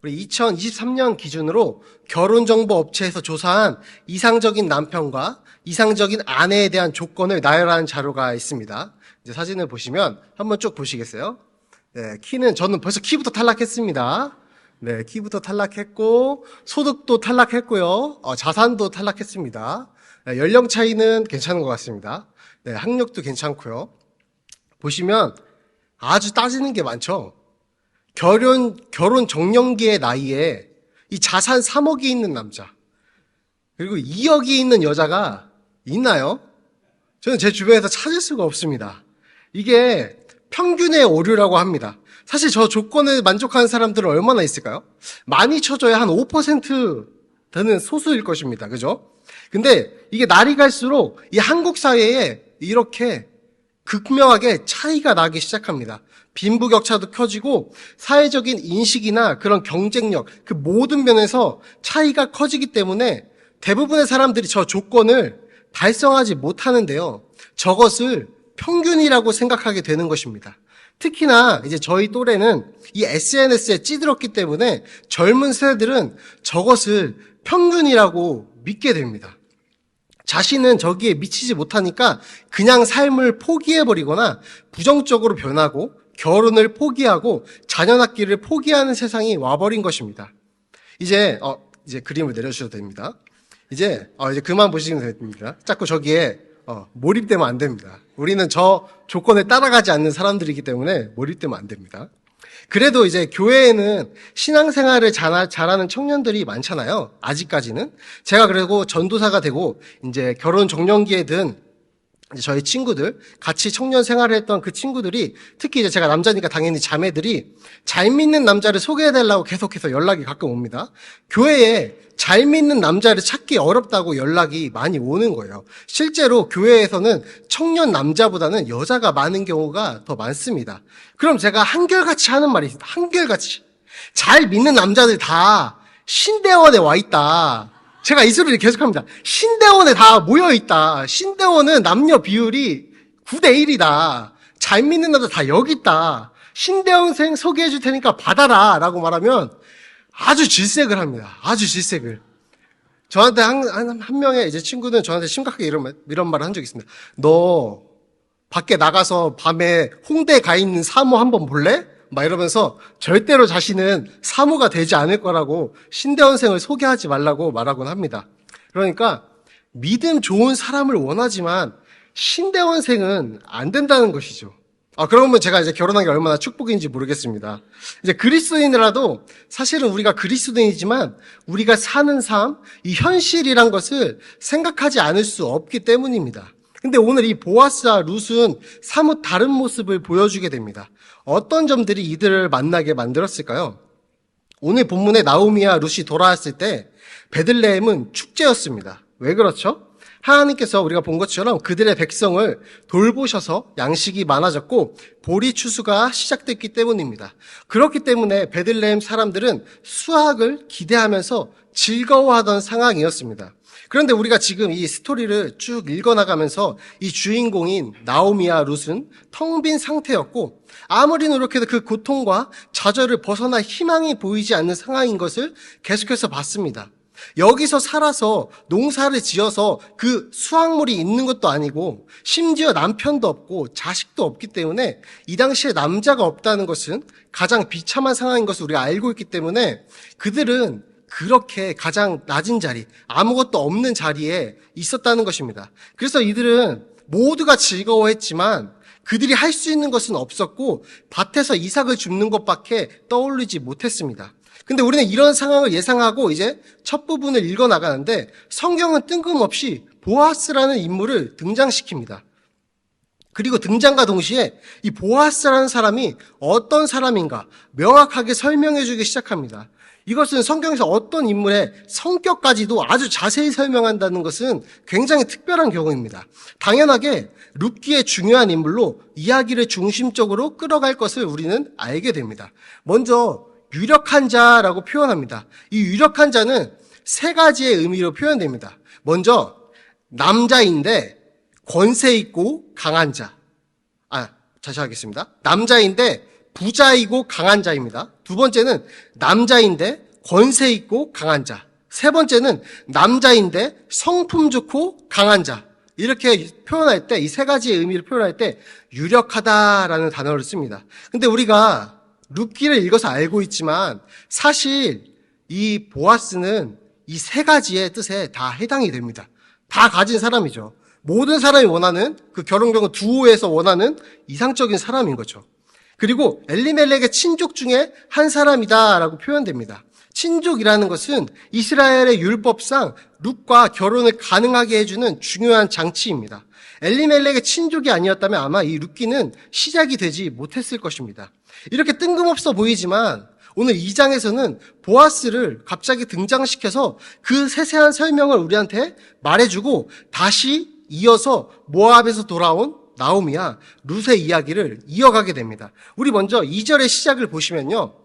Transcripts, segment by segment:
우리 2023년 기준으로 결혼정보업체에서 조사한 이상적인 남편과 이상적인 아내에 대한 조건을 나열하는 자료가 있습니다. 이제 사진을 보시면 한번 쭉 보시겠어요? 네, 키는 저는 벌써 키부터 탈락했습니다. 네, 키부터 탈락했고 소득도 탈락했고요. 자산도 탈락했습니다. 네, 연령 차이는 괜찮은 것 같습니다. 네, 학력도 괜찮고요. 보시면 아주 따지는 게 많죠. 결혼 적령기의 나이에 이 자산 3억이 있는 남자, 그리고 2억이 있는 여자가 있나요? 저는 제 주변에서 찾을 수가 없습니다. 이게 평균의 오류라고 합니다. 사실 저 조건을 만족하는 사람들은 얼마나 있을까요? 많이 쳐줘야 한 5% 되는 소수일 것입니다. 그죠? 근데 이게 날이 갈수록 이 한국 사회에 이렇게 극명하게 차이가 나기 시작합니다. 빈부격차도 커지고 사회적인 인식이나 그런 경쟁력, 그 모든 면에서 차이가 커지기 때문에 대부분의 사람들이 저 조건을 달성하지 못하는데요. 저것을 평균이라고 생각하게 되는 것입니다. 특히나 이제 저희 또래는 이 SNS에 찌들었기 때문에 젊은 세대들은 저것을 평균이라고 믿게 됩니다. 자신은 저기에 미치지 못하니까 그냥 삶을 포기해버리거나 부정적으로 변하고 결혼을 포기하고 자녀 낳기를 포기하는 세상이 와버린 것입니다. 이제 그림을 내려주셔도 됩니다. 이제 그만 보시면 됩니다. 자꾸 저기에 몰입되면 안 됩니다. 우리는 저 조건에 따라가지 않는 사람들이기 때문에 몰입되면 안 됩니다. 그래도 이제 교회에는 신앙생활을 잘하는 청년들이 많잖아요. 아직까지는. 제가 그리고 전도사가 되고 이제 결혼 적령기에 든 저희 친구들, 같이 청년 생활을 했던 그 친구들이, 특히 이제 제가 남자니까 당연히 자매들이 잘 믿는 남자를 소개해달라고 계속해서 연락이 가끔 옵니다. 교회에 잘 믿는 남자를 찾기 어렵다고 연락이 많이 오는 거예요. 실제로 교회에서는 청년 남자보다는 여자가 많은 경우가 더 많습니다. 그럼 제가 한결같이 하는 말이 있습니다. 한결같이. 잘 믿는 남자들 다 신대원에 와 있다. 제가 이 소리를 계속합니다. 신대원에 다 모여있다. 신대원은 남녀 비율이 9대1이다. 잘 믿는 남자 다 여기 있다. 신대원생 소개해줄 테니까 받아라. 라고 말하면 아주 질색을 합니다. 아주 질색을. 저한테 한 명의 이제 친구는 저한테 심각하게 이런 말을 한 적이 있습니다. 너 밖에 나가서 밤에 홍대에 가 있는 사모 한번 볼래? 막 이러면서 절대로 자신은 사모가 되지 않을 거라고 신대원생을 소개하지 말라고 말하곤 합니다. 그러니까 믿음 좋은 사람을 원하지만 신대원생은 안 된다는 것이죠. 그러면 제가 이제 결혼한 게 얼마나 축복인지 모르겠습니다. 이제 그리스도인이라도 사실은 우리가 그리스도인이지만 우리가 사는 삶, 이 현실이란 것을 생각하지 않을 수 없기 때문입니다. 근데 오늘 이 보아스와 룻은 사뭇 다른 모습을 보여주게 됩니다. 어떤 점들이 이들을 만나게 만들었을까요? 오늘 본문에 나오미와 룻이 돌아왔을 때 베들레헴은 축제였습니다. 왜 그렇죠? 하나님께서 우리가 본 것처럼 그들의 백성을 돌보셔서 양식이 많아졌고 보리 추수가 시작됐기 때문입니다. 그렇기 때문에 베들레헴 사람들은 수확을 기대하면서 즐거워하던 상황이었습니다. 그런데 우리가 지금 이 스토리를 쭉 읽어나가면서 이 주인공인 나오미와 룻은 텅 빈 상태였고 아무리 노력해도 그 고통과 좌절을 벗어나 희망이 보이지 않는 상황인 것을 계속해서 봤습니다. 여기서 살아서 농사를 지어서 그 수확물이 있는 것도 아니고 심지어 남편도 없고 자식도 없기 때문에 이 당시에 남자가 없다는 것은 가장 비참한 상황인 것을 우리가 알고 있기 때문에 그들은 그렇게 가장 낮은 자리, 아무것도 없는 자리에 있었다는 것입니다. 그래서 이들은 모두가 즐거워했지만 그들이 할 수 있는 것은 없었고 밭에서 이삭을 줍는 것밖에 떠올리지 못했습니다. 근데 우리는 이런 상황을 예상하고 이제 첫 부분을 읽어나가는데 성경은 뜬금없이 보아스라는 인물을 등장시킵니다. 그리고 등장과 동시에 이 보아스라는 사람이 어떤 사람인가 명확하게 설명해주기 시작합니다. 이것은 성경에서 어떤 인물의 성격까지도 아주 자세히 설명한다는 것은 굉장히 특별한 경우입니다. 당연하게 룻기의 중요한 인물로 이야기를 중심적으로 끌어갈 것을 우리는 알게 됩니다. 먼저 유력한 자라고 표현합니다. 이 유력한 자는 세 가지의 의미로 표현됩니다. 먼저 남자인데 권세 있고 강한 자. 다시 하겠습니다. 남자인데 부자이고 강한 자입니다. 두 번째는 남자인데 권세 있고 강한 자. 세 번째는 남자인데 성품 좋고 강한 자. 이렇게 표현할 때, 이 세 가지의 의미를 표현할 때 유력하다라는 단어를 씁니다. 근데 우리가 룻기를 읽어서 알고 있지만 사실 이 보아스는 이 세 가지의 뜻에 다 해당이 됩니다. 다 가진 사람이죠. 모든 사람이 원하는, 그 결혼경은 두호에서 원하는 이상적인 사람인 거죠. 그리고 엘리멜렉의 친족 중에 한 사람이다라고 표현됩니다. 친족이라는 것은 이스라엘의 율법상 룻과 결혼을 가능하게 해주는 중요한 장치입니다. 엘리멜렉의 친족이 아니었다면 아마 이 룻기는 시작이 되지 못했을 것입니다. 이렇게 뜬금없어 보이지만 오늘 2장에서는 보아스를 갑자기 등장시켜서 그 세세한 설명을 우리한테 말해주고 다시 이어서 모압에서 돌아온 나오미와 룻의 이야기를 이어가게 됩니다. 우리 먼저 2절의 시작을 보시면요.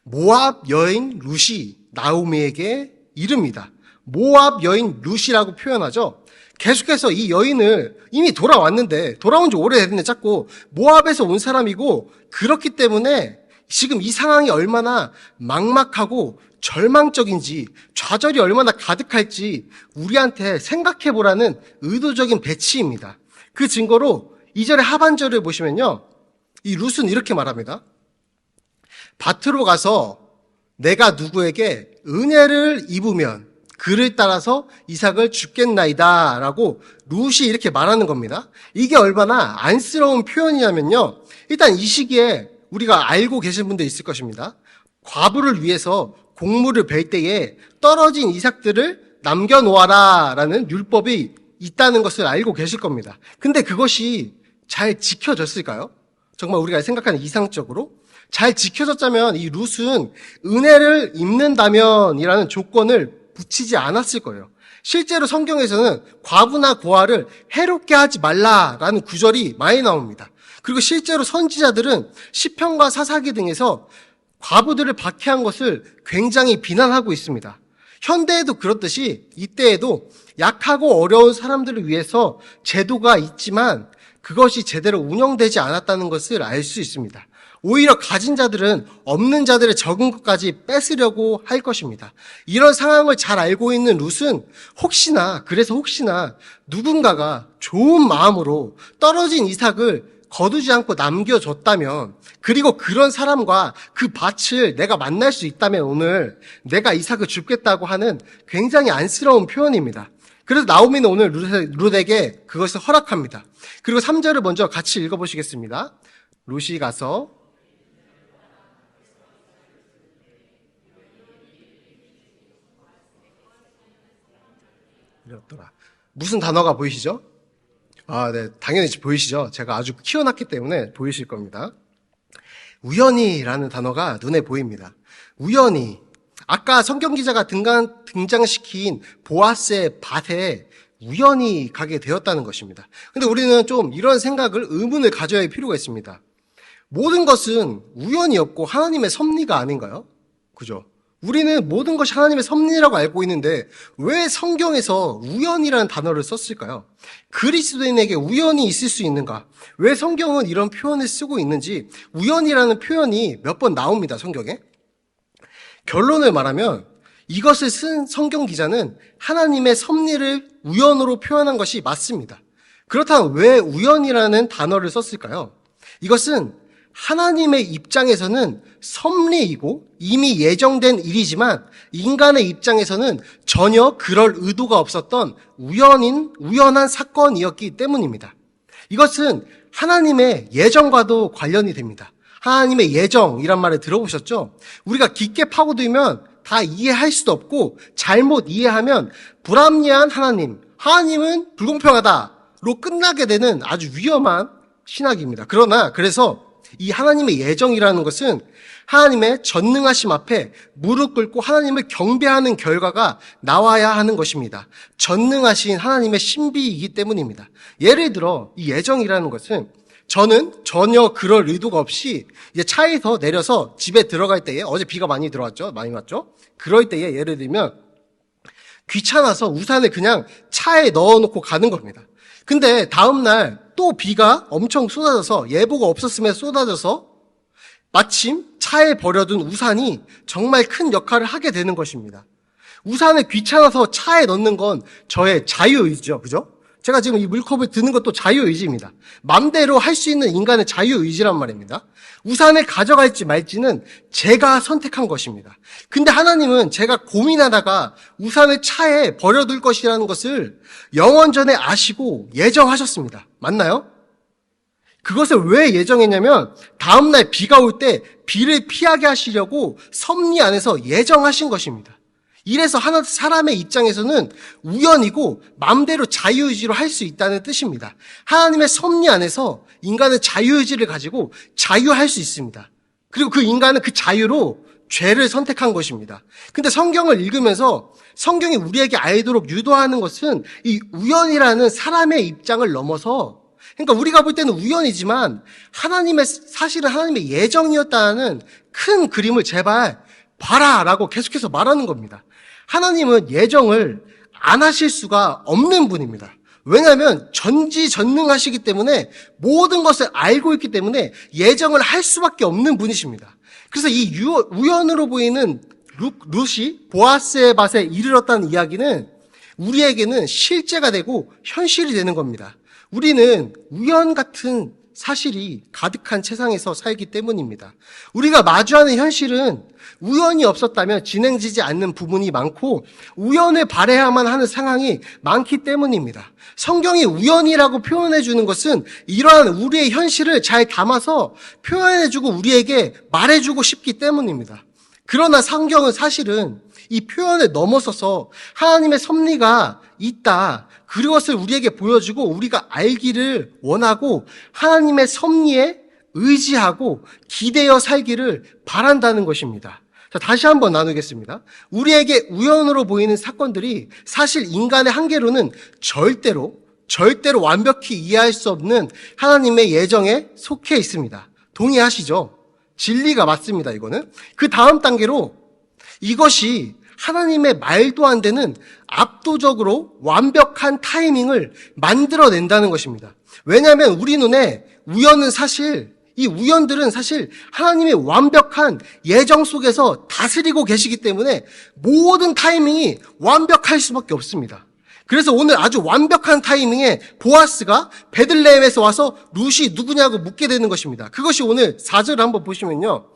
모압 여인 룻이 나오미에게 이릅니다. 모압 여인 룻이라고 표현하죠. 계속해서 이 여인을 이미 돌아왔는데 돌아온 지 오래됐는데 자꾸 모압에서 온 사람이고 그렇기 때문에 지금 이 상황이 얼마나 막막하고 절망적인지 좌절이 얼마나 가득할지 우리한테 생각해보라는 의도적인 배치입니다. 그 증거로 2절의 하반절을 보시면요. 이 룻은 이렇게 말합니다. 밭으로 가서 내가 누구에게 은혜를 입으면 그를 따라서 이삭을 죽겠나이다 라고 룻이 이렇게 말하는 겁니다. 이게 얼마나 안쓰러운 표현이냐면요. 일단 이 시기에 우리가 알고 계신 분들 있을 것입니다. 과부를 위해서 곡물을 벨 때에 떨어진 이삭들을 남겨놓아라 라는 율법이 있다는 것을 알고 계실 겁니다. 근데 그것이 잘 지켜졌을까요? 정말 우리가 생각하는 이상적으로? 잘 지켜졌다면 이 룻은 은혜를 입는다면이라는 조건을 붙이지 않았을 거예요. 실제로 성경에서는 과부나 고아를 해롭게 하지 말라라는 구절이 많이 나옵니다. 그리고 실제로 선지자들은 시편과 사사기 등에서 과부들을 박해한 것을 굉장히 비난하고 있습니다. 현대에도 그렇듯이 이때에도 약하고 어려운 사람들을 위해서 제도가 있지만 그것이 제대로 운영되지 않았다는 것을 알 수 있습니다. 오히려 가진 자들은 없는 자들의 적은 것까지 뺏으려고 할 것입니다. 이런 상황을 잘 알고 있는 룻은 혹시나 누군가가 좋은 마음으로 떨어진 이삭을 거두지 않고 남겨줬다면, 그리고 그런 사람과 그 밭을 내가 만날 수 있다면 오늘 내가 이삭을 줍겠다고 하는 굉장히 안쓰러운 표현입니다. 그래서 나오미는 오늘 룻에게 그것을 허락합니다. 그리고 3절을 먼저 같이 읽어보시겠습니다. 룻이 가서 무슨 단어가 보이시죠? 네, 당연히 보이시죠? 제가 아주 키워놨기 때문에 보이실 겁니다. 우연히라는 단어가 눈에 보입니다. 우연히. 아까 성경 기자가 등장시킨 보아스의 밭에 우연히 가게 되었다는 것입니다. 근데 우리는 좀 이런 생각을, 의문을 가져야 할 필요가 있습니다. 모든 것은 우연이 없고 하나님의 섭리가 아닌가요? 그죠? 우리는 모든 것이 하나님의 섭리라고 알고 있는데 왜 성경에서 우연이라는 단어를 썼을까요? 그리스도인에게 우연이 있을 수 있는가? 왜 성경은 이런 표현을 쓰고 있는지 우연이라는 표현이 몇 번 나옵니다, 성경에. 결론을 말하면 이것을 쓴 성경 기자는 하나님의 섭리를 우연으로 표현한 것이 맞습니다. 그렇다면 왜 우연이라는 단어를 썼을까요? 이것은 하나님의 입장에서는 섭리이고 이미 예정된 일이지만 인간의 입장에서는 전혀 그럴 의도가 없었던 우연한 사건이었기 때문입니다. 이것은 하나님의 예정과도 관련이 됩니다. 하나님의 예정이란 말을 들어보셨죠? 우리가 깊게 파고들면 다 이해할 수도 없고 잘못 이해하면 불합리한 하나님은 불공평하다로 끝나게 되는 아주 위험한 신학입니다. 그래서 이 하나님의 예정이라는 것은 하나님의 전능하심 앞에 무릎 꿇고 하나님을 경배하는 결과가 나와야 하는 것입니다. 전능하신 하나님의 신비이기 때문입니다. 예를 들어 이 예정이라는 것은 저는 전혀 그럴 의도가 없이 이제 차에서 내려서 집에 들어갈 때에, 어제 비가 많이 왔죠? 그럴 때에 예를 들면 귀찮아서 우산을 그냥 차에 넣어놓고 가는 겁니다. 근데 다음날 또 비가 엄청 쏟아져서 예보가 없었음에 쏟아져서 마침 차에 버려둔 우산이 정말 큰 역할을 하게 되는 것입니다. 우산을 귀찮아서 차에 넣는 건 저의 자유의지죠. 그죠? 제가 지금 이 물컵을 드는 것도 자유의지입니다. 맘대로 할 수 있는 인간의 자유의지란 말입니다. 우산을 가져갈지 말지는 제가 선택한 것입니다. 근데 하나님은 제가 고민하다가 우산을 차에 버려둘 것이라는 것을 영원 전에 아시고 예정하셨습니다. 맞나요? 그것을 왜 예정했냐면 다음날 비가 올 때 비를 피하게 하시려고 섭리 안에서 예정하신 것입니다. 이래서 사람의 입장에서는 우연이고 마음대로 자유의지로 할 수 있다는 뜻입니다. 하나님의 섭리 안에서 인간은 자유의지를 가지고 자유할 수 있습니다. 그리고 그 인간은 그 자유로 죄를 선택한 것입니다. 근데 성경을 읽으면서 성경이 우리에게 알도록 유도하는 것은 이 우연이라는 사람의 입장을 넘어서, 그러니까 우리가 볼 때는 우연이지만 사실은 하나님의 예정이었다는 큰 그림을 제발 봐라라고 계속해서 말하는 겁니다. 하나님은 예정을 안 하실 수가 없는 분입니다. 왜냐하면 전지전능하시기 때문에 모든 것을 알고 있기 때문에 예정을 할 수밖에 없는 분이십니다. 그래서 이 우연으로 보이는 룻이 보아스의 밭에 이르렀다는 이야기는 우리에게는 실제가 되고 현실이 되는 겁니다. 우리는 우연 같은 사실이 가득한 세상에서 살기 때문입니다. 우리가 마주하는 현실은 우연이 없었다면 진행되지 않는 부분이 많고 우연을 바라야만 하는 상황이 많기 때문입니다. 성경이 우연이라고 표현해 주는 것은 이러한 우리의 현실을 잘 담아서 표현해주고 우리에게 말해주고 싶기 때문입니다. 그러나 성경은 사실은 이 표현을 넘어서서 하나님의 섭리가 있다, 그것을 우리에게 보여주고 우리가 알기를 원하고 하나님의 섭리에 의지하고 기대어 살기를 바란다는 것입니다. 자, 다시 한번 나누겠습니다. 우리에게 우연으로 보이는 사건들이 사실 인간의 한계로는 절대로 완벽히 이해할 수 없는 하나님의 예정에 속해 있습니다. 동의하시죠? 진리가 맞습니다, 이거는. 그 다음 단계로 이것이 하나님의 말도 안 되는 압도적으로 완벽한 타이밍을 만들어낸다는 것입니다. 왜냐하면 우리 눈에 이 우연들은 사실 하나님의 완벽한 예정 속에서 다스리고 계시기 때문에 모든 타이밍이 완벽할 수밖에 없습니다. 그래서 오늘 아주 완벽한 타이밍에 보아스가 베들레헴에서 와서 룻이 누구냐고 묻게 되는 것입니다. 그것이 오늘 4절을 한번 보시면요.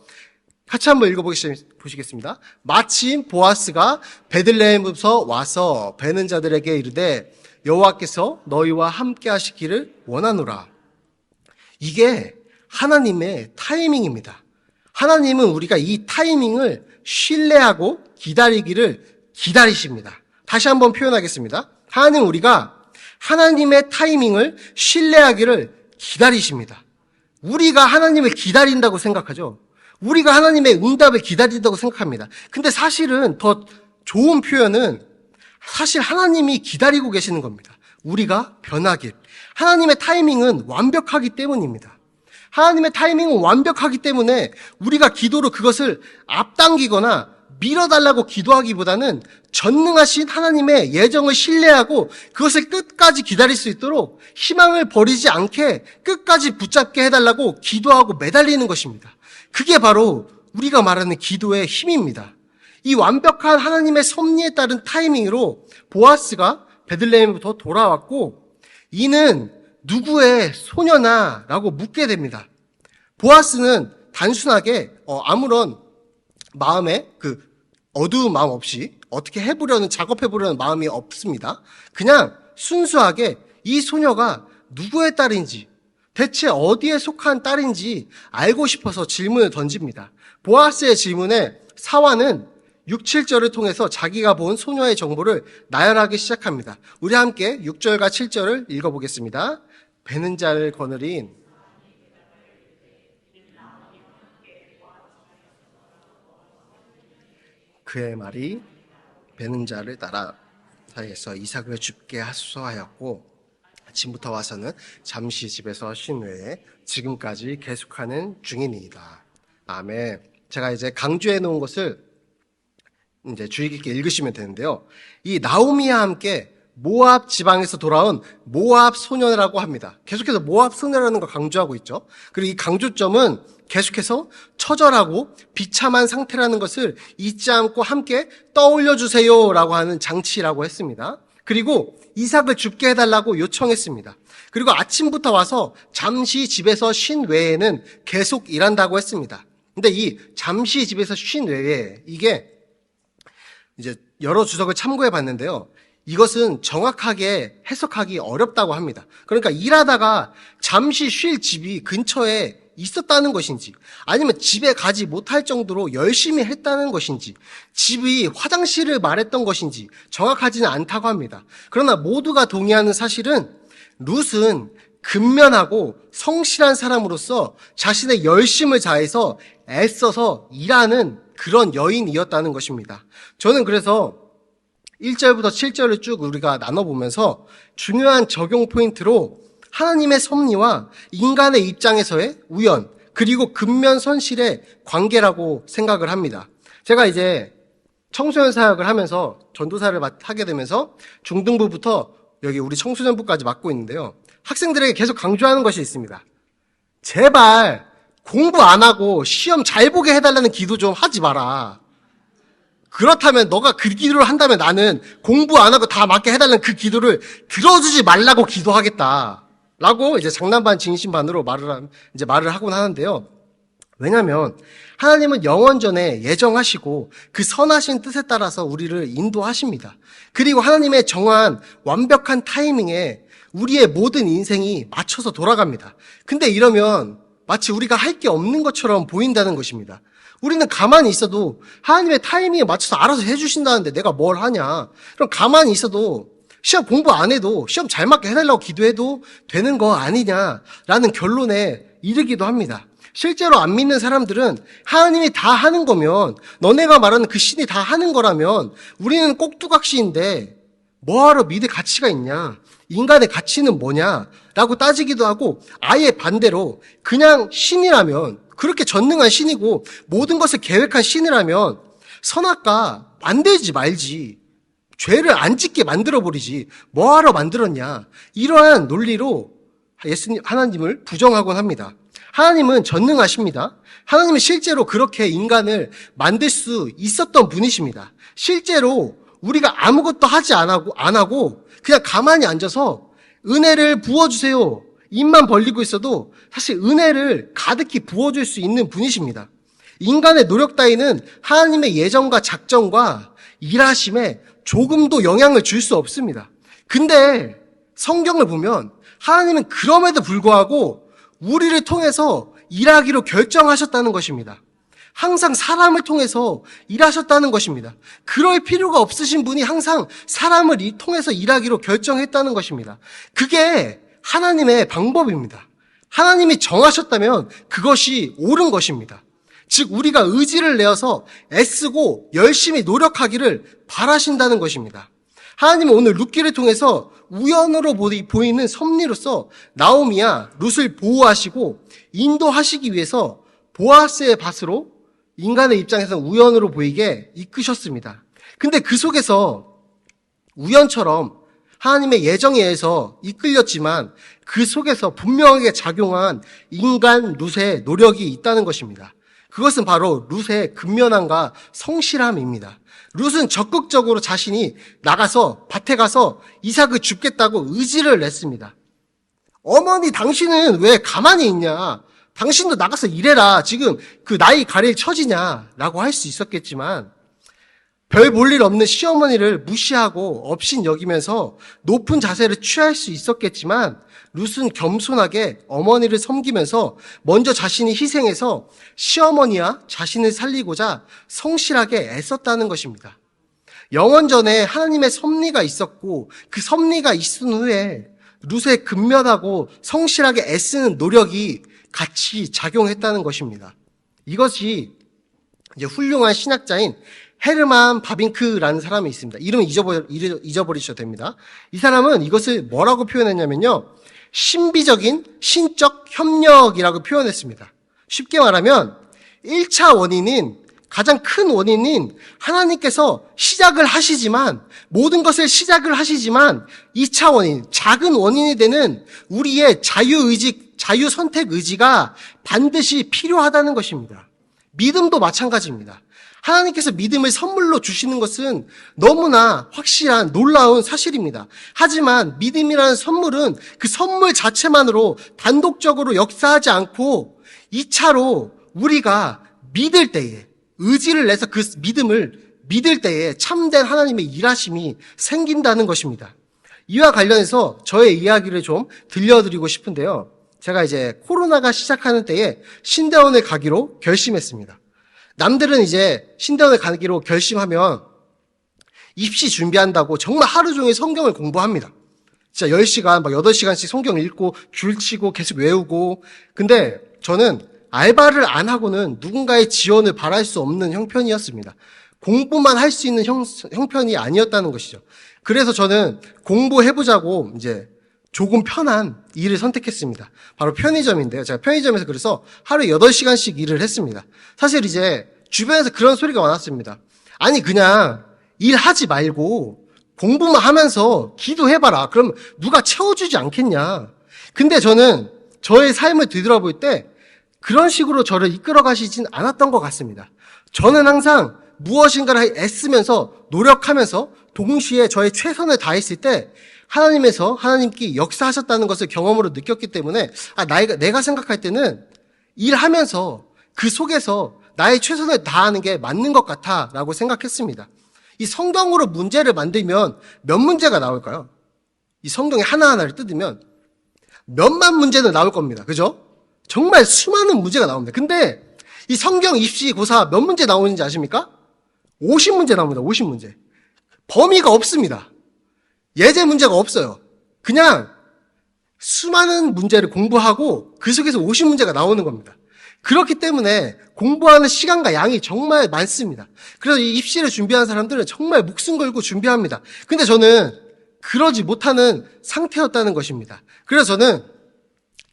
같이 한번 읽어보시겠습니다. 마침 보아스가 베들레헴에서 와서 베는 자들에게 이르되 여호와께서 너희와 함께 하시기를 원하노라. 이게 하나님의 타이밍입니다. 하나님은 우리가 이 타이밍을 신뢰하고 기다리십니다. 다시 한번 표현하겠습니다. 하나님은 우리가 하나님의 타이밍을 신뢰하기를 기다리십니다. 우리가 하나님을 기다린다고 생각하죠. 우리가 하나님의 응답을 기다린다고 생각합니다. 근데 사실은 더 좋은 표현은 사실 하나님이 기다리고 계시는 겁니다. 우리가 변하길. 하나님의 타이밍은 완벽하기 때문입니다. 하나님의 타이밍은 완벽하기 때문에 우리가 기도로 그것을 앞당기거나 밀어달라고 기도하기보다는 전능하신 하나님의 예정을 신뢰하고 그것을 끝까지 기다릴 수 있도록 희망을 버리지 않게 끝까지 붙잡게 해달라고 기도하고 매달리는 것입니다. 그게 바로 우리가 말하는 기도의 힘입니다. 이 완벽한 하나님의 섭리에 따른 타이밍으로 보아스가 베들레헴부터 돌아왔고 이는 누구의 소녀나? 라고 묻게 됩니다. 보아스는 단순하게 아무런 마음에 어두운 마음 없이 어떻게 작업해보려는 마음이 없습니다. 그냥 순수하게 이 소녀가 누구의 딸인지 대체 어디에 속한 딸인지 알고 싶어서 질문을 던집니다. 보아스의 질문에 사화는 6, 7절을 통해서 자기가 본 소녀의 정보를 나열하기 시작합니다. 우리 함께 6절과 7절을 읽어보겠습니다. 베는 자를 거느린 그의 말이 베는 자를 따라 사이에서 이삭을 죽게 하소하였고 아침부터 와서는 잠시 집에서 쉰 후에 지금까지 계속하는 중이니이다. 아멘. 제가 이제 강조해 놓은 것을 이제 주의 깊게 읽으시면 되는데요. 이 나오미와 함께 모압 지방에서 돌아온 모압 소녀라고 합니다. 계속해서 모압 소녀라는 걸 강조하고 있죠. 그리고 이 강조점은 계속해서 처절하고 비참한 상태라는 것을 잊지 않고 함께 떠올려 주세요라고 하는 장치라고 했습니다. 그리고 이삭을 죽게 해달라고 요청했습니다. 그리고 아침부터 와서 잠시 집에서 쉰 외에는 계속 일한다고 했습니다. 근데 이 잠시 집에서 쉰 외에 이게 이제 여러 주석을 참고해 봤는데요. 이것은 정확하게 해석하기 어렵다고 합니다. 그러니까 일하다가 잠시 쉴 집이 근처에 있었다는 것인지, 아니면 집에 가지 못할 정도로 열심히 했다는 것인지, 집이 화장실을 말했던 것인지 정확하지는 않다고 합니다. 그러나 모두가 동의하는 사실은 룻은 근면하고 성실한 사람으로서 자신의 열심을 다해서 애써서 일하는 그런 여인이었다는 것입니다. 저는 그래서 1절부터 7절을 쭉 우리가 나눠보면서 중요한 적용 포인트로 하나님의 섭리와 인간의 입장에서의 우연, 그리고 근면선실의 관계라고 생각을 합니다. 제가 이제 청소년 사역을 하면서 전도사를 하게 되면서 중등부부터 여기 우리 청소년부까지 맡고 있는데요. 학생들에게 계속 강조하는 것이 있습니다. 제발 공부 안 하고 시험 잘 보게 해달라는 기도 좀 하지 마라. 그렇다면 너가 그 기도를 한다면 나는 공부 안 하고 다 맞게 해달라는 그 기도를 들어주지 말라고 기도하겠다. 라고 이제 장난반 진심반으로 말을 하곤 하는데요. 왜냐하면 하나님은 영원전에 예정하시고 그 선하신 뜻에 따라서 우리를 인도하십니다. 그리고 하나님의 정한 완벽한 타이밍에 우리의 모든 인생이 맞춰서 돌아갑니다. 근데 이러면 마치 우리가 할 게 없는 것처럼 보인다는 것입니다. 우리는 가만히 있어도 하나님의 타이밍에 맞춰서 알아서 해주신다는데 내가 뭘 하냐. 그럼 가만히 있어도 시험 공부 안 해도 시험 잘 맞게 해달라고 기도해도 되는 거 아니냐라는 결론에 이르기도 합니다. 실제로 안 믿는 사람들은 하나님이 다 하는 거면, 너네가 말하는 그 신이 다 하는 거라면 우리는 꼭두각시인데 뭐하러 믿을 가치가 있냐, 인간의 가치는 뭐냐 라고 따지기도 하고, 아예 반대로 그냥 신이라면, 그렇게 전능한 신이고 모든 것을 계획한 신이라면 선악과 만들지 말지, 죄를 안 짓게 만들어버리지 뭐하러 만들었냐, 이러한 논리로 하나님을 부정하곤 합니다. 하나님은 전능하십니다. 하나님은 실제로 그렇게 인간을 만들 수 있었던 분이십니다. 실제로 우리가 아무것도 하지 안 하고 그냥 가만히 앉아서 은혜를 부어주세요, 입만 벌리고 있어도 사실 은혜를 가득히 부어줄 수 있는 분이십니다. 인간의 노력 따위는 하나님의 예정과 작정과 일하심에 조금도 영향을 줄 수 없습니다. 근데 성경을 보면 하나님은 그럼에도 불구하고 우리를 통해서 일하기로 결정하셨다는 것입니다. 항상 사람을 통해서 일하셨다는 것입니다. 그럴 필요가 없으신 분이 항상 사람을 통해서 일하기로 결정했다는 것입니다. 그게 하나님의 방법입니다. 하나님이 정하셨다면 그것이 옳은 것입니다. 즉 우리가 의지를 내어서 애쓰고 열심히 노력하기를 바라신다는 것입니다. 하나님은 오늘 룻기를 통해서 우연으로 보이는 섭리로서 나오미와 룻을 보호하시고 인도하시기 위해서 보아스의 밭으로 인간의 입장에서 우연으로 보이게 이끄셨습니다. 근데 그 속에서 우연처럼 하나님의 예정에 의해서 이끌렸지만 그 속에서 분명하게 작용한 인간 룻의 노력이 있다는 것입니다. 그것은 바로 룻의 근면함과 성실함입니다. 룻은 적극적으로 자신이 나가서 밭에 가서 이삭을 줍겠다고 의지를 냈습니다. 어머니 당신은 왜 가만히 있냐, 당신도 나가서 일해라, 지금 그 나이 가릴 처지냐 라고 할 수 있었겠지만 별 볼 일 없는 시어머니를 무시하고 업신 여기면서 높은 자세를 취할 수 있었겠지만 룻은 겸손하게 어머니를 섬기면서 먼저 자신이 희생해서 시어머니와 자신을 살리고자 성실하게 애썼다는 것입니다. 영원전에 하나님의 섭리가 있었고 그 섭리가 있은 후에 룻의 근면하고 성실하게 애쓰는 노력이 같이 작용했다는 것입니다. 이것이 이제 훌륭한 신학자인 헤르만 바빙크라는 사람이 있습니다. 이름은 잊어버리셔도 됩니다. 이 사람은 이것을 뭐라고 표현했냐면요, 신비적인 신적 협력이라고 표현했습니다. 쉽게 말하면 1차 원인인 가장 큰 원인인 하나님께서 시작을 하시지만, 모든 것을 시작을 하시지만 2차 원인, 작은 원인이 되는 우리의 자유의지, 자유선택 의지가 반드시 필요하다는 것입니다. 믿음도 마찬가지입니다. 하나님께서 믿음을 선물로 주시는 것은 너무나 확실한 놀라운 사실입니다. 하지만 믿음이라는 선물은 그 선물 자체만으로 단독적으로 역사하지 않고 2차로 우리가 믿을 때에, 의지를 내서 그 믿음을 믿을 때에 참된 하나님의 일하심이 생긴다는 것입니다. 이와 관련해서 저의 이야기를 좀 들려드리고 싶은데요. 제가 이제 코로나가 시작하는 때에 신대원을 가기로 결심했습니다. 남들은 이제 신대원을 가기로 결심하면 입시 준비한다고 정말 하루 종일 성경을 공부합니다. 진짜 10시간, 막 8시간씩 성경 읽고 줄 치고 계속 외우고. 근데 저는 알바를 안 하고는 누군가의 지원을 바랄 수 없는 형편이었습니다. 공부만 할 수 있는 형편이 아니었다는 것이죠. 그래서 저는 공부해보자고 이제 조금 편한 일을 선택했습니다. 바로 편의점인데요. 제가 편의점에서 그래서 하루에 8시간씩 일을 했습니다. 사실 이제 주변에서 그런 소리가 많았습니다. 아니 그냥 일하지 말고 공부만 하면서 기도해봐라. 그럼 누가 채워주지 않겠냐. 근데 저는 저의 삶을 뒤돌아볼 때 그런 식으로 저를 이끌어 가시진 않았던 것 같습니다. 저는 항상 무엇인가를 애쓰면서 노력하면서 동시에 저의 최선을 다했을 때 하나님께 역사하셨다는 것을 경험으로 느꼈기 때문에 내가 생각할 때는 일하면서 그 속에서 나의 최선을 다하는 게 맞는 것 같아라고 생각했습니다. 이 성경으로 문제를 만들면 몇 문제가 나올까요? 이 성경에 하나하나를 뜯으면 몇만 문제는 나올 겁니다. 그죠? 정말 수많은 문제가 나옵니다. 근데 이 성경 입시고사 몇 문제 나오는지 아십니까? 50문제 나옵니다. 50문제. 범위가 없습니다. 예제 문제가 없어요. 그냥 수많은 문제를 공부하고 그 속에서 50문제가 나오는 겁니다. 그렇기 때문에 공부하는 시간과 양이 정말 많습니다. 그래서 이 입시를 준비하는 사람들은 정말 목숨 걸고 준비합니다. 근데 저는 그러지 못하는 상태였다는 것입니다. 그래서 저는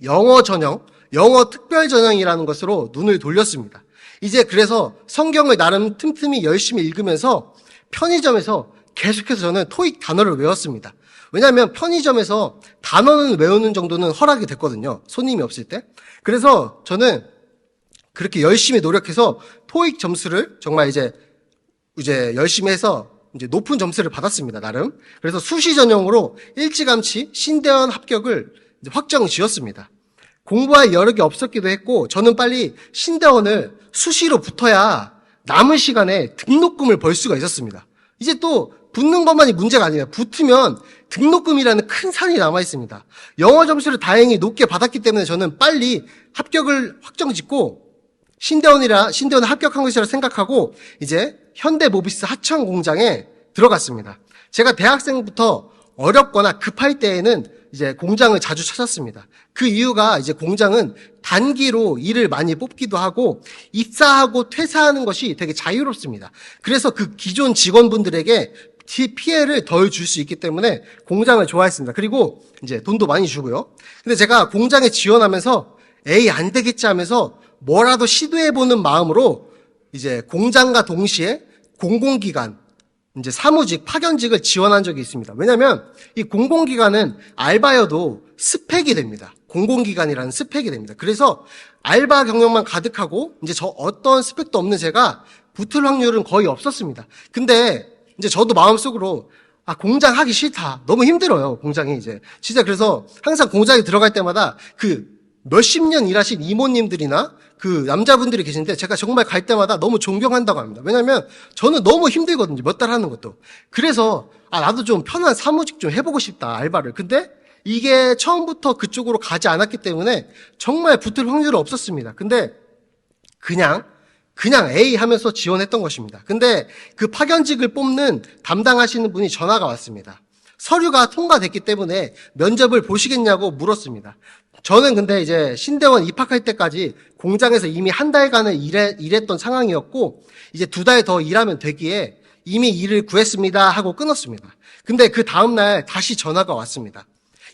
영어 전형, 영어 특별 전형이라는 것으로 눈을 돌렸습니다. 이제 그래서 성경을 나름 틈틈이 열심히 읽으면서 편의점에서 계속해서 저는 토익 단어를 외웠습니다. 왜냐하면 편의점에서 단어는 외우는 정도는 허락이 됐거든요. 손님이 없을 때. 그래서 저는 그렇게 열심히 노력해서 토익 점수를 정말 이제 열심히 해서 이제 높은 점수를 받았습니다. 나름. 그래서 수시 전형으로 일찌감치 신대원 합격을 이제 확정 지었습니다. 공부할 여력이 없었기도 했고 저는 빨리 신대원을 수시로 붙어야 남은 시간에 등록금을 벌 수가 있었습니다. 이제 또 붙는 것만이 문제가 아니에요. 붙으면 등록금이라는 큰 산이 남아 있습니다. 영어 점수를 다행히 높게 받았기 때문에 저는 빨리 합격을 확정짓고 신대원 합격한 것이라 생각하고 이제 현대모비스 하청 공장에 들어갔습니다. 제가 대학생부터 어렵거나 급할 때에는 이제 공장을 자주 찾았습니다. 그 이유가 이제 공장은 단기로 일을 많이 뽑기도 하고 입사하고 퇴사하는 것이 되게 자유롭습니다. 그래서 그 기존 직원분들에게 피해를 덜 줄 수 있기 때문에 공장을 좋아했습니다. 그리고 이제 돈도 많이 주고요. 근데 제가 공장에 지원하면서 에이 안 되겠지 하면서 뭐라도 시도해보는 마음으로 이제 공장과 동시에 공공기관, 이제 사무직, 파견직을 지원한 적이 있습니다. 왜냐하면 이 공공기관은 알바여도 스펙이 됩니다. 공공기관이라는 스펙이 됩니다. 그래서 알바 경력만 가득하고 이제 저 어떤 스펙도 없는 제가 붙을 확률은 거의 없었습니다. 근데 이제 저도 마음속으로 공장 하기 싫다. 너무 힘들어요. 공장이 이제 진짜. 그래서 항상 공장에 들어갈 때마다 그 몇십 년 일하신 이모님들이나 그 남자분들이 계신데 제가 정말 갈 때마다 너무 존경한다고 합니다. 왜냐하면 저는 너무 힘들거든요. 몇 달 하는 것도. 그래서 나도 좀 편한 사무직 좀 해보고 싶다. 알바를. 근데 이게 처음부터 그쪽으로 가지 않았기 때문에 정말 붙을 확률은 없었습니다. 근데 그냥 A 하면서 지원했던 것입니다. 근데 그 파견직을 뽑는 담당하시는 분이 전화가 왔습니다. 서류가 통과됐기 때문에 면접을 보시겠냐고 물었습니다. 저는 근데 이제 신대원 입학할 때까지 공장에서 이미 한 달간을 일했던 상황이었고 이제 2달 더 일하면 되기에 이미 일을 구했습니다 하고 끊었습니다. 근데 그 다음날 다시 전화가 왔습니다.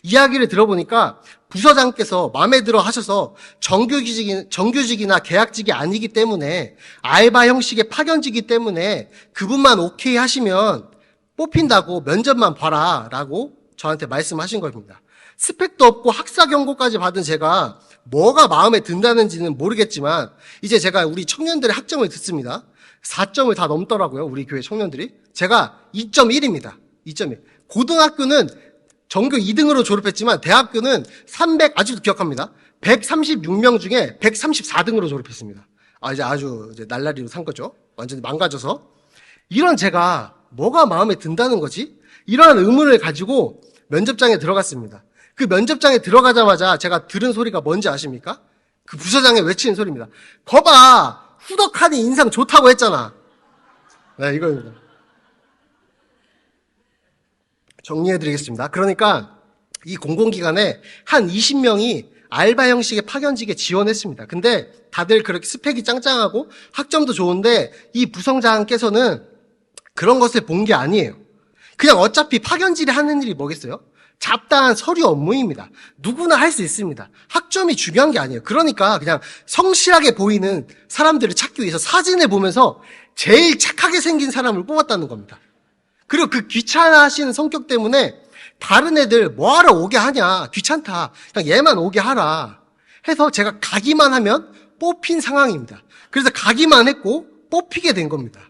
이야기를 들어보니까 부서장께서 마음에 들어 하셔서 정규직이나 계약직이 아니기 때문에 알바 형식의 파견직이기 때문에 그분만 오케이 하시면 뽑힌다고 면접만 봐라 라고 저한테 말씀하신 겁니다. 스펙도 없고 학사 경고까지 받은 제가 뭐가 마음에 든다는지는 모르겠지만 이제 제가 우리 청년들의 학점을 듣습니다. 4점을 다 넘더라고요. 우리 교회 청년들이. 제가 2.1입니다. 2.1. 고등학교는 전교 2등으로 졸업했지만 대학교는 아직도 기억합니다. 136명 중에 134등으로 졸업했습니다. 이제 아주 날라리로 산 거죠. 완전히 망가져서. 이런 제가 뭐가 마음에 든다는 거지? 이러한 의문을 가지고 면접장에 들어갔습니다. 그 면접장에 들어가자마자 제가 들은 소리가 뭔지 아십니까? 그 부서장이 외치는 소리입니다. 거봐! 후덕하니 인상 좋다고 했잖아. 네, 이거입니다. 정리해드리겠습니다. 그러니까 이 공공기관에 한 20명이 알바 형식의 파견직에 지원했습니다. 근데 다들 그렇게 스펙이 짱짱하고 학점도 좋은데 이 부성장께서는 그런 것을 본 게 아니에요. 그냥 어차피 파견직이 하는 일이 뭐겠어요? 잡다한 서류 업무입니다. 누구나 할 수 있습니다. 학점이 중요한 게 아니에요. 그러니까 그냥 성실하게 보이는 사람들을 찾기 위해서 사진을 보면서 제일 착하게 생긴 사람을 뽑았다는 겁니다. 그리고 그 귀찮아하시는 성격 때문에 다른 애들 뭐하러 오게 하냐, 귀찮다, 그냥 얘만 오게 하라 해서 제가 가기만 하면 뽑힌 상황입니다. 그래서 가기만 했고 뽑히게 된 겁니다.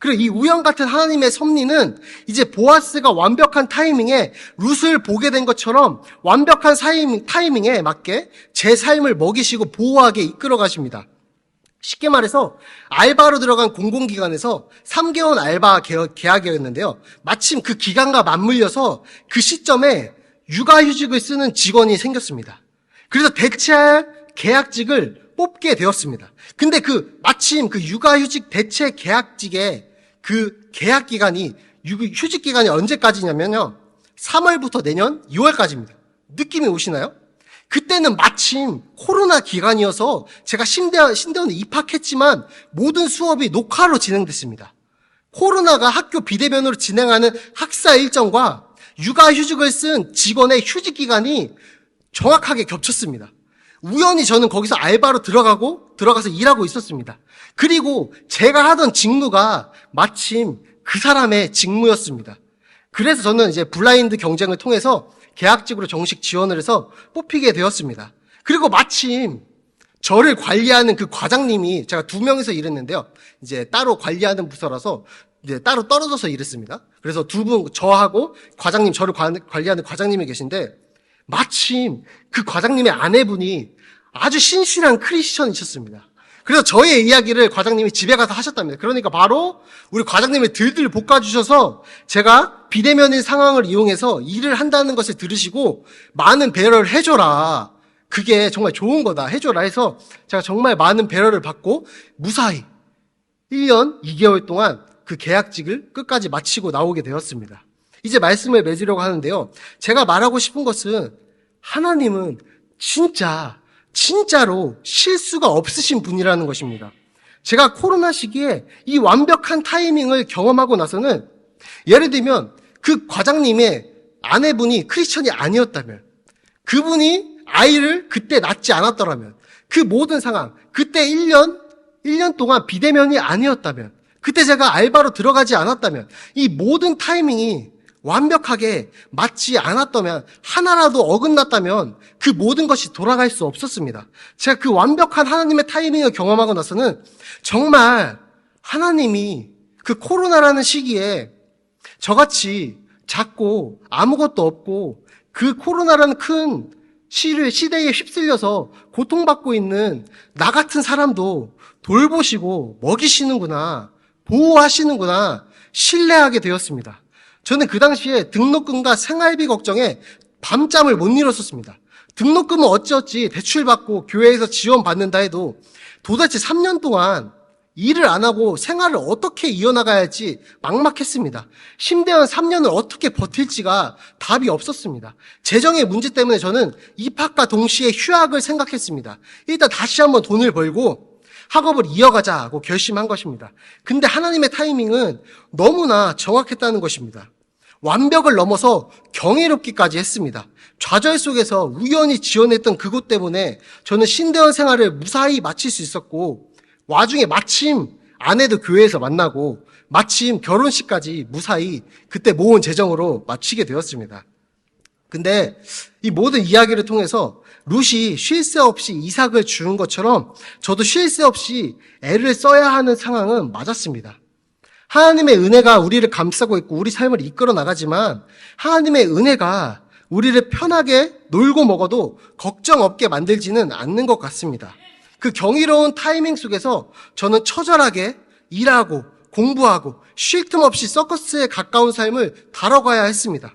그리고 이 우연 같은 하나님의 섭리는 이제 보아스가 완벽한 타이밍에 룻을 보게 된 것처럼 완벽한 타이밍에 맞게 제 삶을 먹이시고 보호하게 이끌어 가십니다. 쉽게 말해서 알바로 들어간 공공기관에서 3개월 알바 계약이었는데요. 마침 그 기간과 맞물려서 그 시점에 육아휴직을 쓰는 직원이 생겼습니다. 그래서 대체할 계약직을 뽑게 되었습니다. 근데 마침 그 육아휴직 대체 계약직의 그 계약기간이, 휴직기간이 언제까지냐면요. 3월부터 내년 2월까지입니다. 느낌이 오시나요? 그때는 마침 코로나 기간이어서 제가 신대원에 입학했지만 모든 수업이 녹화로 진행됐습니다. 코로나가 학교 비대면으로 진행하는 학사 일정과 육아휴직을 쓴 직원의 휴직기간이 정확하게 겹쳤습니다. 우연히 저는 거기서 알바로 들어가서 일하고 있었습니다. 그리고 제가 하던 직무가 마침 그 사람의 직무였습니다. 그래서 저는 이제 블라인드 경쟁을 통해서 계약직으로 정식 지원을 해서 뽑히게 되었습니다. 그리고 마침 저를 관리하는 그 과장님이, 제가 2명이서 일했는데요. 이제 따로 관리하는 부서라서 이제 따로 떨어져서 일했습니다. 그래서 저하고 과장님, 저를 관리하는 과장님이 계신데 마침 그 과장님의 아내분이 아주 신실한 크리스천이셨습니다. 그래서 저의 이야기를 과장님이 집에 가서 하셨답니다. 그러니까 바로 우리 과장님이 들들 볶아주셔서 제가 비대면인 상황을 이용해서 일을 한다는 것을 들으시고 많은 배려를 해줘라. 그게 정말 좋은 거다. 해줘라 해서 제가 정말 많은 배려를 받고 무사히 1년 2개월 동안 그 계약직을 끝까지 마치고 나오게 되었습니다. 이제 말씀을 맺으려고 하는데요. 제가 말하고 싶은 것은 하나님은 진짜로 실수가 없으신 분이라는 것입니다. 제가 코로나 시기에 이 완벽한 타이밍을 경험하고 나서는 예를 들면 그 과장님의 아내분이 크리스천이 아니었다면, 그분이 아이를 그때 낳지 않았더라면, 그 모든 상황, 그때 1년 동안 비대면이 아니었다면, 그때 제가 알바로 들어가지 않았다면, 이 모든 타이밍이 완벽하게 맞지 않았다면, 하나라도 어긋났다면 그 모든 것이 돌아갈 수 없었습니다. 제가 그 완벽한 하나님의 타이밍을 경험하고 나서는 정말 하나님이 그 코로나라는 시기에 저같이 작고 아무것도 없고 그 코로나라는 큰 시대에 휩쓸려서 고통받고 있는 나 같은 사람도 돌보시고 먹이시는구나, 보호하시는구나 신뢰하게 되었습니다. 저는 그 당시에 등록금과 생활비 걱정에 밤잠을 못 이뤘었습니다. 등록금은 어찌어찌 대출받고 교회에서 지원받는다 해도 도대체 3년 동안 일을 안 하고 생활을 어떻게 이어나가야 할지 막막했습니다. 심대원 3년을 어떻게 버틸지가 답이 없었습니다. 재정의 문제 때문에 저는 입학과 동시에 휴학을 생각했습니다. 일단 다시 한번 돈을 벌고 학업을 이어가자고 결심한 것입니다. 근데 하나님의 타이밍은 너무나 정확했다는 것입니다. 완벽을 넘어서 경이롭기까지 했습니다. 좌절 속에서 우연히 지원했던 그곳 때문에 저는 신대원 생활을 무사히 마칠 수 있었고, 와중에 마침 아내도 교회에서 만나고 마침 결혼식까지 무사히 그때 모은 재정으로 마치게 되었습니다. 근데 이 모든 이야기를 통해서 룻이 쉴 새 없이 이삭을 주는 것처럼 저도 쉴 새 없이 애를 써야 하는 상황은 맞았습니다. 하나님의 은혜가 우리를 감싸고 있고 우리 삶을 이끌어 나가지만 하나님의 은혜가 우리를 편하게 놀고 먹어도 걱정 없게 만들지는 않는 것 같습니다. 그 경이로운 타이밍 속에서 저는 처절하게 일하고 공부하고 쉴 틈 없이 서커스에 가까운 삶을 다뤄가야 했습니다.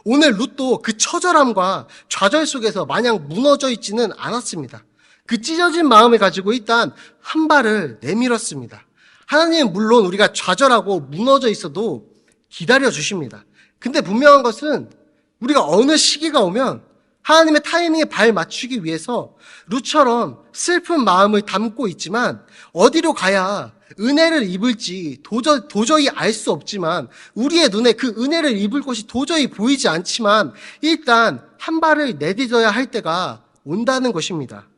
오늘 룻도 그 처절함과 좌절 속에서 마냥 무너져 있지는 않았습니다. 그 찢어진 마음을 가지고 일단 한 발을 내밀었습니다. 하나님은 물론 우리가 좌절하고 무너져 있어도 기다려 주십니다. 근데 분명한 것은 우리가 어느 시기가 오면 하나님의 타이밍에 발 맞추기 위해서 룻처럼 슬픈 마음을 담고 있지만 어디로 가야 은혜를 입을지 도저히 알 수 없지만 우리의 눈에 그 은혜를 입을 곳이 도저히 보이지 않지만 일단 한 발을 내딛어야 할 때가 온다는 것입니다.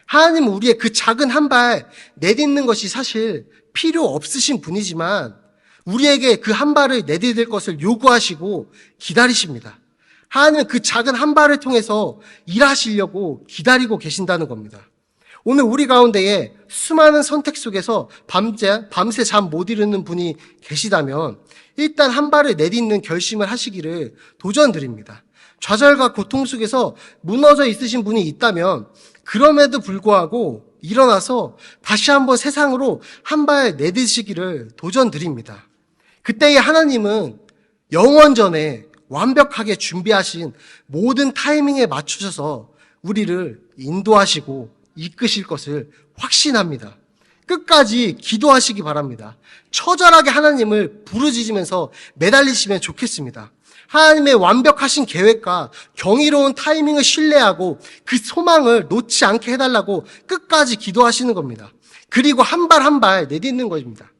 하나님은 우리의 그 작은 한 발 내딛는 것이 사실 필요 없으신 분이지만 우리에게 그 한 발을 내딛을 것을 요구하시고 기다리십니다. 하나님은 그 작은 한 발을 통해서 일하시려고 기다리고 계신다는 겁니다. 오늘 우리 가운데에 수많은 선택 속에서 밤새 잠 못 이루는 분이 계시다면 일단 한 발을 내딛는 결심을 하시기를 도전드립니다. 좌절과 고통 속에서 무너져 있으신 분이 있다면 그럼에도 불구하고 일어나서 다시 한번 세상으로 한 발 내딛으시기를 도전드립니다. 그때의 하나님은 영원전에 완벽하게 준비하신 모든 타이밍에 맞추셔서 우리를 인도하시고 이끄실 것을 확신합니다. 끝까지 기도하시기 바랍니다. 처절하게 하나님을 부르짖으면서 매달리시면 좋겠습니다. 하나님의 완벽하신 계획과 경이로운 타이밍을 신뢰하고 그 소망을 놓지 않게 해달라고 끝까지 기도하시는 겁니다. 그리고 한 발 한 발 내딛는 것입니다.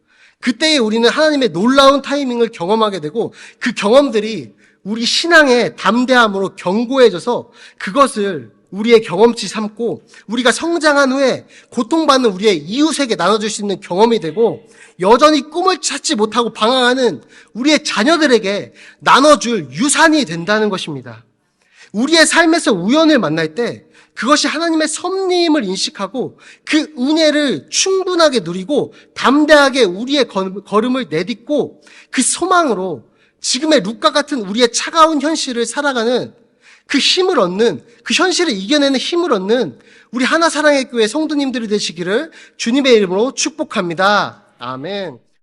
그때에 우리는 하나님의 놀라운 타이밍을 경험하게 되고 그 경험들이 우리 신앙의 담대함으로 견고해져서 그것을 우리의 경험치 삼고 우리가 성장한 후에 고통받는 우리의 이웃에게 나눠줄 수 있는 경험이 되고 여전히 꿈을 찾지 못하고 방황하는 우리의 자녀들에게 나눠줄 유산이 된다는 것입니다. 우리의 삶에서 우연을 만날 때 그것이 하나님의 섭리임을 인식하고 그 은혜를 충분하게 누리고 담대하게 우리의 걸음을 내딛고 그 소망으로 지금의 룻과 같은 우리의 차가운 현실을 살아가는 그 힘을 얻는, 그 현실을 이겨내는 힘을 얻는 우리 하나사랑의 교회 성도님들이 되시기를 주님의 이름으로 축복합니다. 아멘.